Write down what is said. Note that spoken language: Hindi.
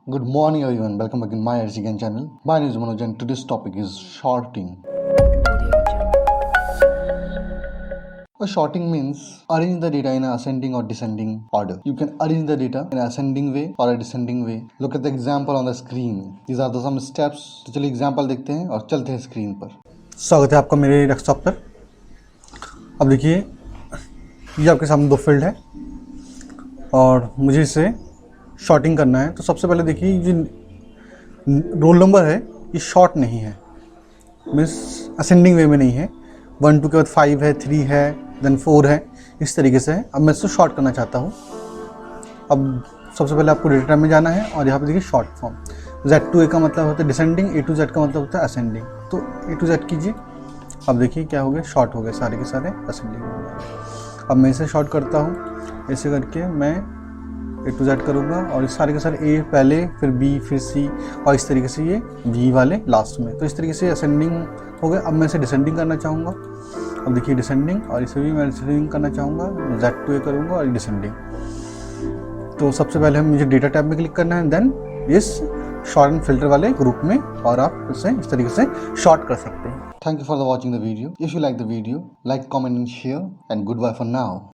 Good morning everyone, welcome back in my ITC Gyan channel. My name is Manoj and today's topic is shorting. Shorting means arrange the data in an ascending or descending order. You can arrange the data in an ascending way or a descending way. Look at the example on the screen. These are the some steps. तो चलिए example देखते हैं और चलते हैं स्क्रीन पर. स्वागत है आपका मेरे डेस्कटॉप पर. अब देखिए ये आपके सामने दो फील्ड है और मुझे इसे शॉर्टिंग करना है. तो सबसे पहले देखिए ये रोल नंबर है ये शॉर्ट नहीं है, मीन्स असेंडिंग वे में नहीं है. 1 2 के बाद 5 है, 3 है, देन 4 है, इस तरीके से है. अब मैं इसको शॉर्ट करना चाहता हूँ. अब सबसे पहले आपको डेटा टाइप में जाना है और यहाँ पे देखिए शॉर्ट फॉर्म. Z2A का मतलब होता है डिसेंडिंग, A to Z का मतलब होता है असेंडिंग. तो A to Z कीजिए. अब देखिए क्या हो गया, शॉर्ट हो गए सारे के सारे, असेंडिंग हो गए. अब मैं इसे शॉर्ट करता हूँ. ऐसे करके मैं A to Z करूँगा और इस सारे के सारे A पहले, फिर B, फिर C और इस तरीके से ये V वाले लास्ट में. तो इस तरीके से असेंडिंग हो गए. अब मैं इसे डिसेंडिंग करना चाहूँगा. अब देखिए डिसेंडिंग, और इसे भी मैं डिसेंडिंग करना चाहूँगा. Z2A करूँगा और डिसेंडिंग. तो सबसे पहले हम मुझे डेटा टैब में क्लिक करना है, देन इस शॉर्ट एंड फिल्टर वाले ग्रुप में, और आप इसे इस तरीके से शॉर्ट कर सकते हैं. Thank you for watching the video. If you like the video, like, comment and share, and goodbye for now.